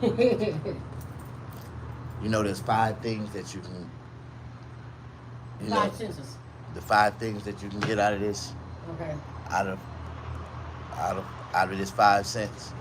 You know, there's 5 things that you can, you know, 5 senses. the 5 things that you can get out of this, Okay. out of, out of, out of this 5 cents.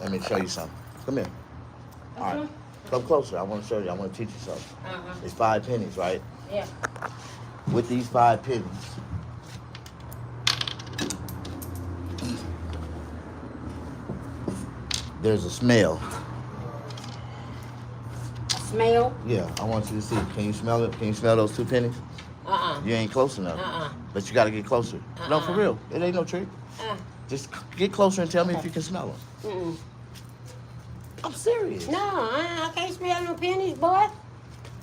Let me show you something. Come here. All right, Okay. come closer. I want to show you. I want to teach you something. Uh-huh. It's 5 pennies, right? Yeah. With these 5 pennies, there's a smell. Smell? Yeah, I want you to see. Can you smell it? Can you smell those 2 pennies? Uh-uh. You ain't close enough. But you got to get closer. No, for real. It ain't no trick. Uh. Just get closer and tell me Okay. if you can smell them. Mm-mm. I'm serious. No, I can't smell no pennies, boy.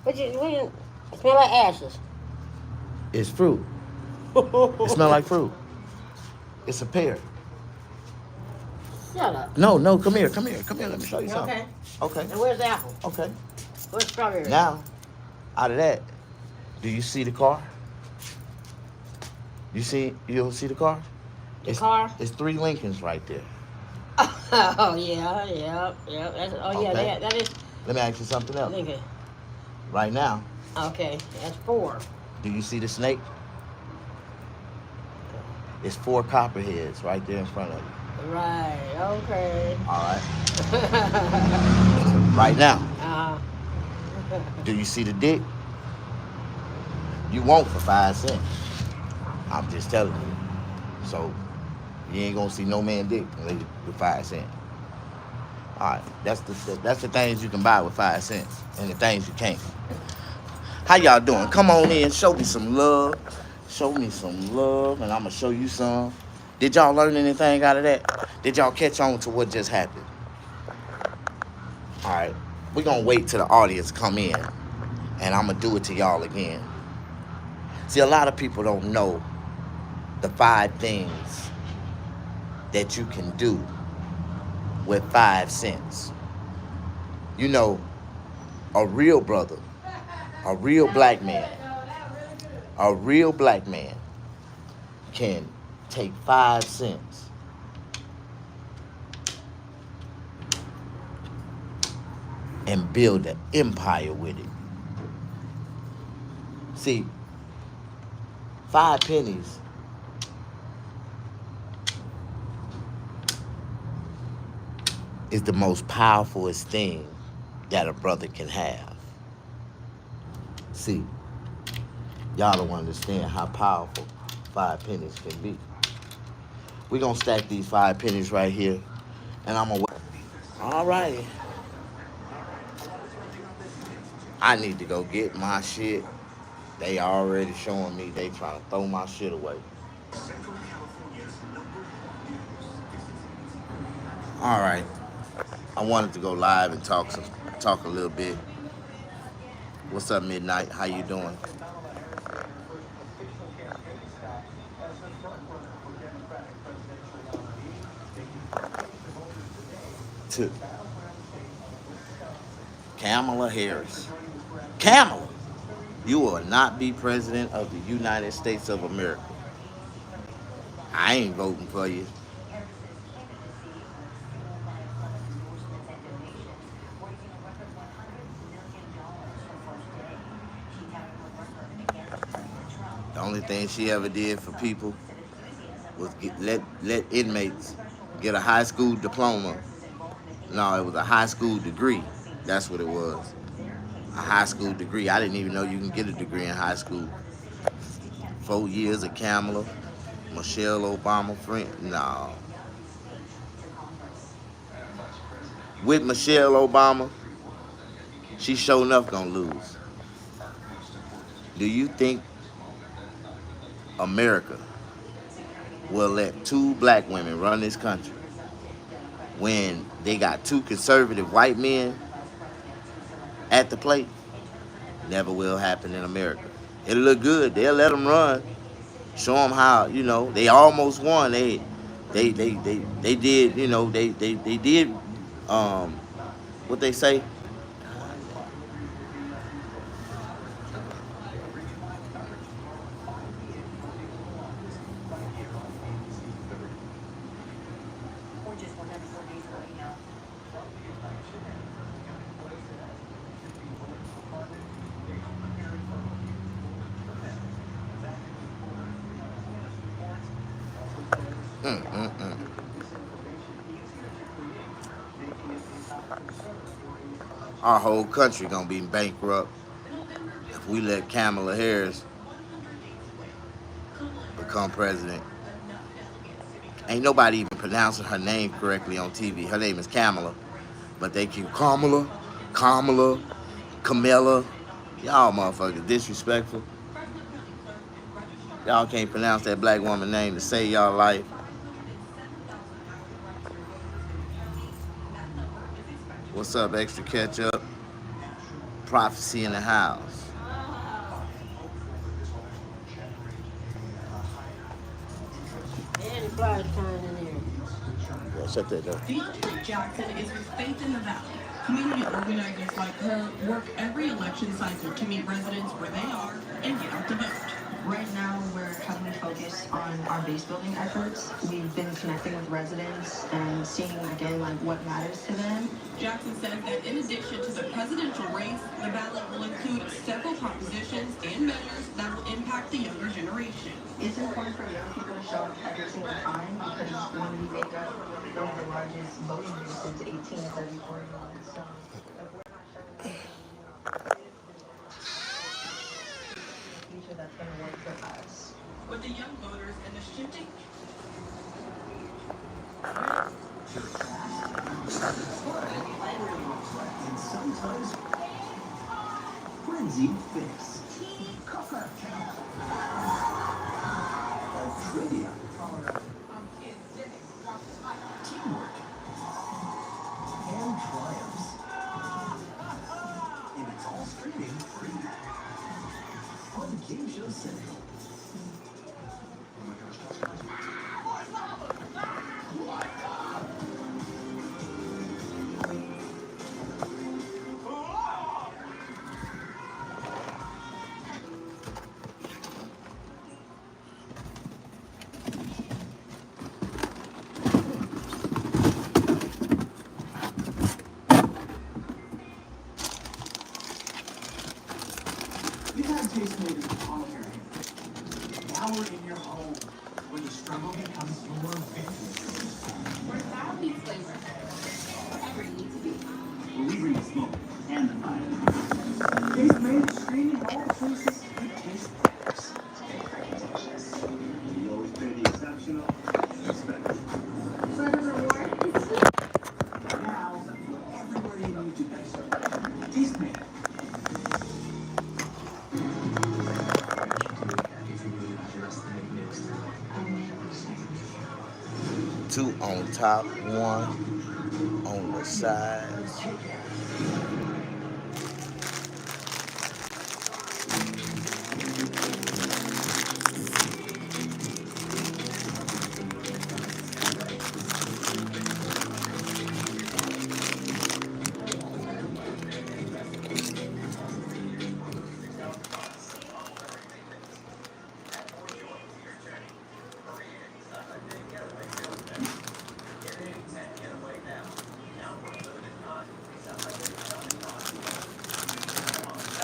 What you smell like ashes. It's fruit. It smells like fruit. It's a pear. Shut up. No, come here. Let me show you something. Okay. Okay. And where's the apple? Okay. Where's strawberry? Now, out of that, do you see the car? You don't see the car? The car? It's 3 Lincolns right there. Oh, yeah. That's, Okay. that is Let me ask you something else. Lincoln. Right now, Okay, that's 4. do you see the snake? It's 4 copperheads right there in front of you. Right, okay. All right. Right now, do you see the dick? You won't for 5 cents. I'm just telling you. So you ain't gonna see no man dick unless you with 5 cents. All right, that's the things you can buy with 5 cents, and the things you can't. How y'all doing? Come on in, show me some love. Show me some love, and I'm gonna show you some. Did y'all learn anything out of that? Did y'all catch on to what just happened? All right, we're gonna wait till the audience come in, and I'm gonna do it to y'all again. See, a lot of people don't know the 5 things that you can do with 5 cents. You know, a real brother, a real black man can take 5 cents and build an empire with it. See, 5 pennies is the most powerfulest thing that a brother can have. See, y'all don't understand how powerful 5 pennies can be. We're gonna stack these 5 pennies right here, and I'm gonna wait. All righty. I need to go get my shit. They already showing me they trying to throw my shit away. All right. I wanted to go live and talk a little bit. What's up, Midnight? How you doing? To Kamala Harris. Kamala, you will not be president of the United States of America. I ain't voting for you. The only thing she ever did for people was let inmates get a high school diploma. No, it was a high school degree. That's what it was. A high school degree. I didn't even know you can get a degree in high school. 4 years of Kamala, Michelle Obama friend. No. With Michelle Obama, she sure enough gonna lose. Do you think America will let 2 black women run this country when they got 2 conservative white men at the plate? Never will happen in America. It'll look good. They'll let them run. Show them how, they almost won. They did, they did, what they say? Our whole country gonna be bankrupt if we let Kamala Harris become president. Ain't nobody even pronouncing her name correctly on TV. Her name is Kamala, but they keep Kamala, Kamala, Camilla. Y'all motherfuckers disrespectful. Y'all can't pronounce that black woman name to save y'all life. What's up, extra ketchup? Prophecy in the house. And the flies turning in there. Yeah, shut that door. Jackson is with Faith in the Valley. Community organizers like her work every election cycle to meet residents where they are and get out to vote. Right now, we're heavily focused on our base building efforts. We've been connecting with residents and seeing again like what matters to them. Jackson says that in addition to the presidential race, the ballot will include several propositions and measures that will impact the younger generation. It's important for young people to show up every single time because when we make up one of the largest voting groups since 1834, so if we're not showing up, future that's going to work for us. With the young voters and the shifting and sometimes frenzied fix. Cover trivia. Teamwork. And triumphs. And it's all streaming free on the Game Show Central. You have tastemakers all over your hand. Now we're in your home, where the struggle becomes your business. where style meets flavor. Wherever you need to be. Where we bring the smoke and the fire. Tastemakers screaming all choices and taste matters. We always pay the exceptional and special. For the reward, it's Now, everywhere you need to be. Tastemakers. Two on top, one on the sides.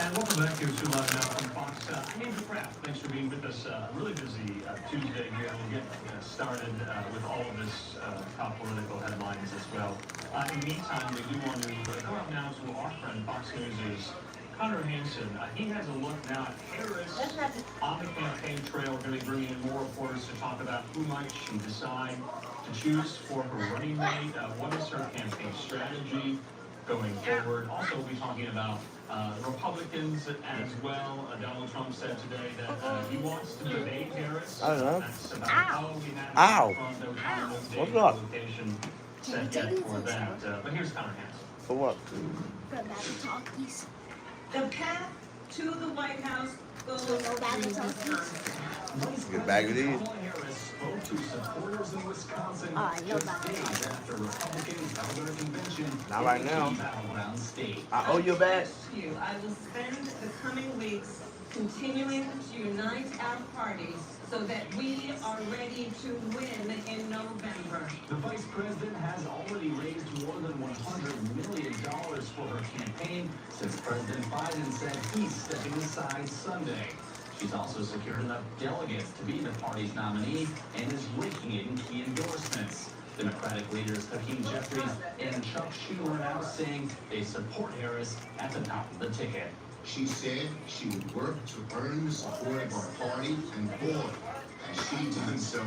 And welcome back to Live Now from Fox. I'm Andrew Kraft. Thanks for being with us. Really busy Tuesday here. We'll get started with all of this top political headlines as well. In the meantime, we do want to go up now to our friend Fox News' Connor Hansen. He has a look now at Harris on the campaign trail, going to bring in more reporters to talk about who might she decide to choose for her running mate. What is her campaign strategy going forward? Also, we'll be talking about the Republicans as well. Donald Trump said today that he wants to debate Harris. I don't know. That's about how we have Ow. What's up? Location set yet for that. But here's Connor Hansen. For what? the path to the White House goes through Wisconsin. Get back with these. Kamala Harris spoke to supporters in Wisconsin just days after Republicans held their convention Not right in now. the battleground state. I owe you a bag. I will spend the coming weeks continuing to unite our parties so that we are ready to win in November. The vice president has already raised more than $100 million for her campaign since President Biden said he's stepping aside Sunday. She's also secured enough delegates to be the party's nominee and is raking in key endorsements. Democratic leaders Hakeem Jeffries and Chuck Schumer now saying they support Harris at the top of the ticket. She said she would work to earn the support of our party, and boy, has she done so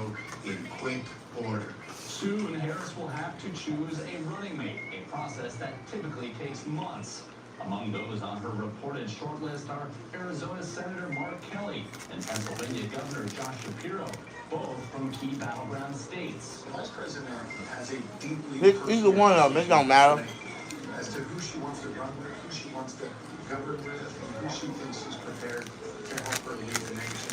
in quick order. Soon, Harris will have to choose a running mate, a process that typically takes months. Among those on her reported shortlist are Arizona Senator Mark Kelly and Pennsylvania Governor Josh Shapiro, both from key battleground states. The Vice President has a deeply Either one of them, it don't matter. as to who she wants to run with, who she wants to govern with, and who she thinks is prepared to help her lead the nation.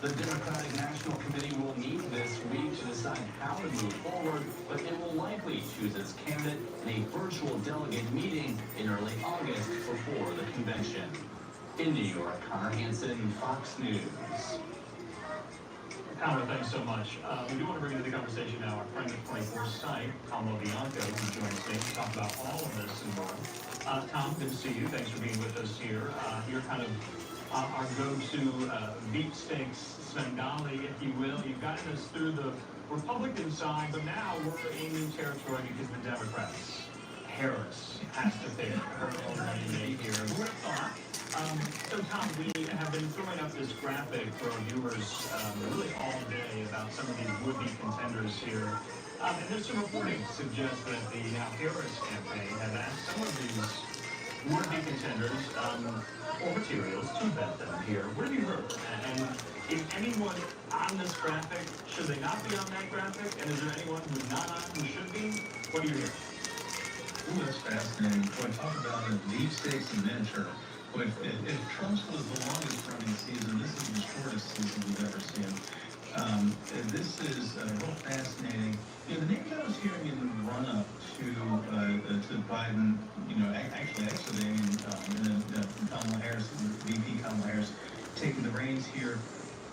The Democratic National Committee will meet this week to decide how to move forward, but it will likely choose its candidate in a virtual delegate meeting in early August before the convention. In New York, Connor Hansen, Fox News. Connor, thanks so much. We do want to bring into the conversation now our friend at 24 Site, Tom Bianco, who joins me to talk about all of this and more. Tom, good to see you. Thanks for being with us here. You're kind of our go-to beef steaks Svengali, if you will. You've gotten us through the Republican side, but now we're in new territory because the Democrats, Harris, has to pick her own running mate here. Who would have thought? So Tom, we have been throwing up this graphic for our viewers really all day about some of these would-be contenders here. And there's some reporting to suggest that the now Harris campaign have asked some of these would-be contenders for materials to vet them here. What have you heard? And is anyone on this graphic, should they not be on that graphic? And is there anyone who's not on who should be? What do you hear? Ooh, that's fascinating. Boy, talk about deep stakes in miniature. Boy, if Trump's was the longest running season, this is the shortest season we've ever seen. This is real fascinating. You know, the names I was hearing in the run-up to Biden, you know, actually exiting Kamala Harris, VP Kamala Harris, taking the reins here.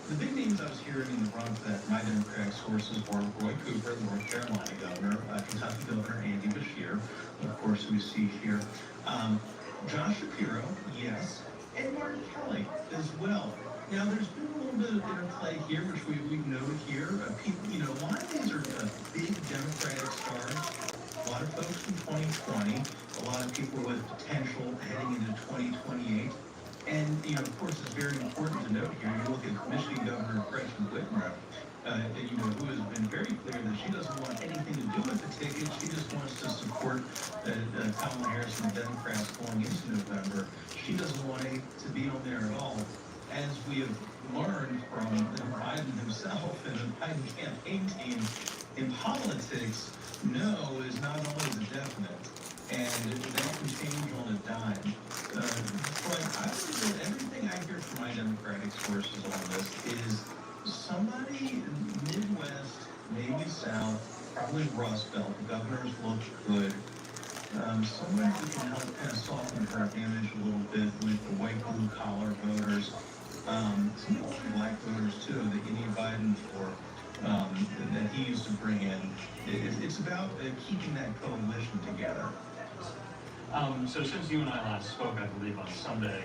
The big names I was hearing in the run-up to that, my Democratic sources were Roy Cooper, the North Carolina governor, Kentucky Governor Andy Beshear, of course, who we see here. Josh Shapiro, yes, and Mark Kelly as well. Now, there's been a little bit of interplay here, which we've noted here. People, you know, a lot of these are big Democratic stars. A lot of folks from 2020, a lot of people with potential heading into 2028. And, you know, of course, it's very important to note here, you look at Michigan Governor Gretchen Whitmer, you know, who has been very clear that she doesn't want anything to do with the ticket. She just wants to support Kamala Harris and the Democrats going into November. She doesn't want to be on there at all. As we have learned from Biden himself and the Biden campaign team, in politics, no is not always a definite. And that can change on a dime. But I would say everything I hear from my Democratic sources on this is somebody Midwest, maybe South, probably Rust Belt. The governors look good. Somebody who can help kind of soften her image a little bit with the white blue collar voters. Some black voters too that you need Biden for, that he used to bring in. It's about keeping that coalition together. So since you and I last spoke, I believe on Sunday,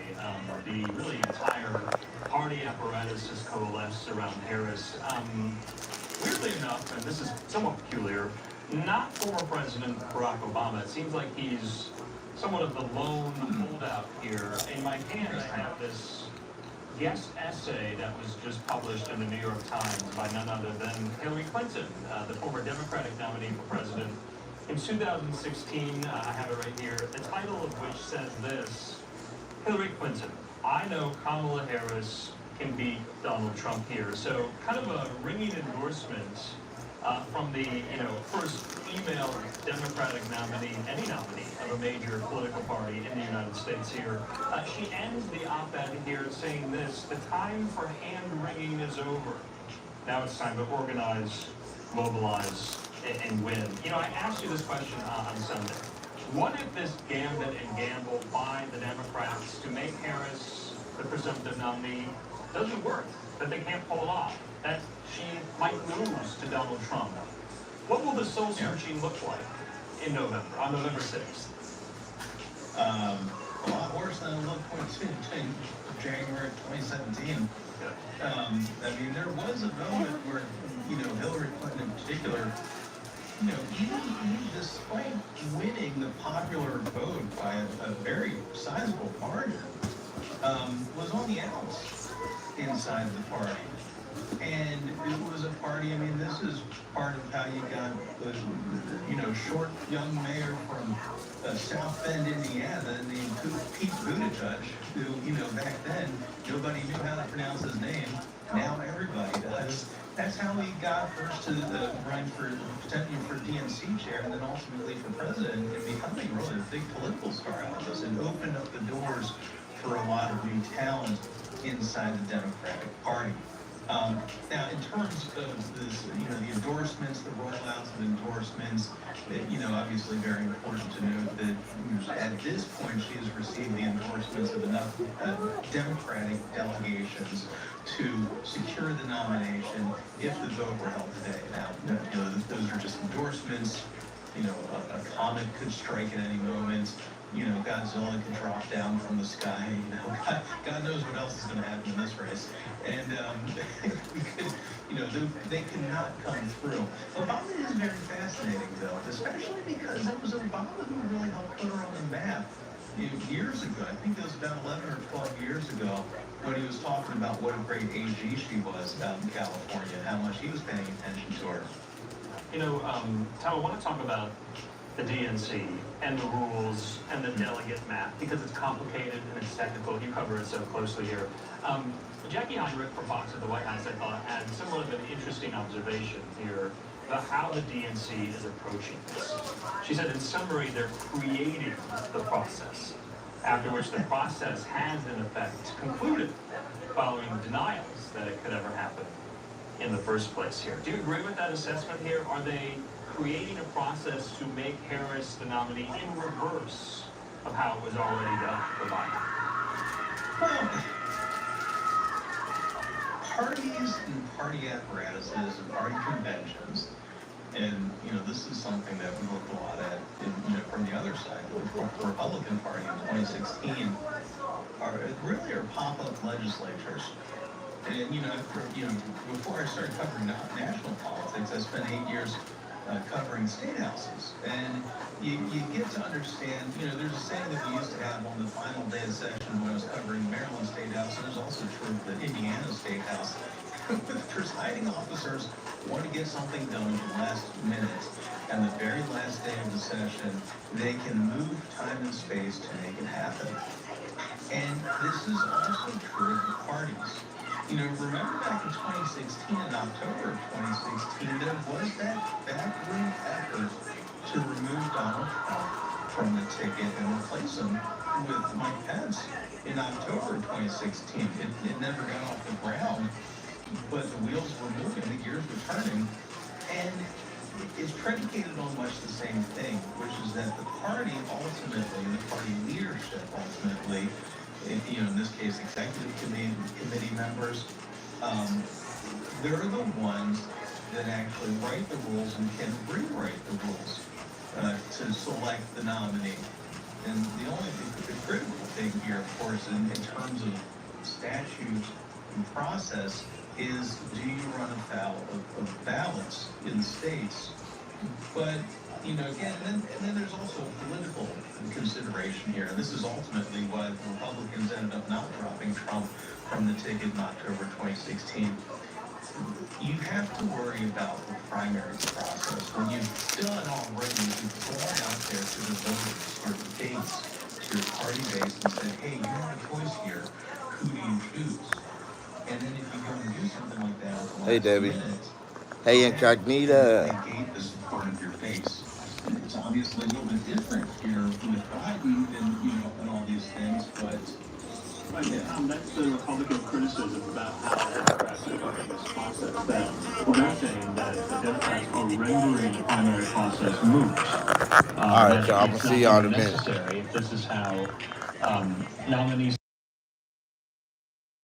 the really entire party apparatus has coalesced around Harris. Weirdly enough, and this is somewhat peculiar, not former President Barack Obama. It seems like he's somewhat of the lone holdout here. In my hands, I have this guest essay that was just published in the New York Times by none other than Hillary Clinton, the former Democratic nominee for president. In 2016, I have it right here, the title of which says this: Hillary Clinton, I know Kamala Harris can beat Donald Trump here. So kind of a ringing endorsement from the first female Democratic nominee, any nominee of a major political party in the United States here. She ends the op-ed here saying this: the time for hand-wringing is over. Now it's time to organize, mobilize, and win. You know, I asked you this question on Sunday. What if this gambit and gamble by the Democrats to make Harris the presumptive nominee doesn't work, that they can't pull it off, that she might lose to Donald Trump? What will the soul searching look like in November, on November 6th? A lot worse than it looked in January 2017. I mean, there was a moment where, Hillary Clinton in particular even despite winning the popular vote by a very sizable margin, was on the outs inside the party. And it was a party, I mean, this is part of how you got the, short young mayor from South Bend, Indiana, named Pete Buttigieg, who, back then, nobody knew how to pronounce his name. Now everybody does. That's how he got first to run for potentially for DNC chair, and then ultimately for president, and becoming really a big political star out of this, and opened up the doors for a lot of new talent inside the Democratic Party. Now, in terms of this, the endorsements, the rollouts of endorsements, obviously very important to note that at this point she has received the endorsements of enough Democratic delegations to secure the nomination if the vote were held today. Now, those are just endorsements. A comet could strike at any moment. Godzilla could drop down from the sky. God knows what else is going to happen in this race. And we could, they cannot come through. Obama is very fascinating, though, especially because it was Obama who really helped put her on the map. Years ago, I think it was about 11 or 12 years ago, when he was talking about what a great AG she was out in California, and how much he was paying attention to her. Tom, I want to talk about the DNC and the rules and the delegate map because it's complicated and it's technical. You cover it so closely here. Jackie Heinrich from Fox at the White House, I thought, had somewhat of an interesting observation here about how the DNC is approaching this. She said, in summary, they're creating the process, after which the process has, in effect, concluded following denials that it could ever happen in the first place here. Do you agree with that assessment here? Are they creating a process to make Harris the nominee in reverse of how it was already done for Biden? Well, parties and party apparatuses and party conventions, and this is something that we looked a lot at from the other side, the Republican Party in 2016, are pop-up legislatures. And before I started covering national politics, I spent 8 years covering state houses, and you get to understand. There's a saying that we used to have on the final day of session when I was covering Maryland State House, and there's also true of the Indiana State House. The presiding officers want to get something done at the last minute, and the very last day of the session, they can move time and space to make it happen. And this is also true of the parties. Remember back in 2016, in October of 2016, there was that backroom effort to remove Donald Trump from the ticket and replace him with Mike Pence in October of 2016. It never got off the ground, but the wheels were moving, the gears were turning, and it's predicated on much the same thing, which is that the party ultimately, the party leadership ultimately, in this case, executive committee members, they're the ones that actually write the rules and can rewrite the rules to select the nominee. And the critical thing here, of course, in terms of statute and process, is do you run afoul of ballots in the states? But again, and then there's also a political consideration here. And this is ultimately why the Republicans ended up not dropping Trump from the ticket in October 2016. You have to worry about the primary process. When you've done already, you've gone out there to the voters, your base, to your party base, and said, hey, you have a choice here. Who do you choose? And then if you go and do something like that at the last Hey, Debbie. minute, Hey, Incognita. they gate the support of your base. It's obviously a little bit different here with Biden and all these things, but That's the Republican criticism about how the Democrats are running this process. That they're saying that the Democrats are rendering the primary process moot. All right, y'all. I'm going to see y'all in a minute. Necessary if this is how nominees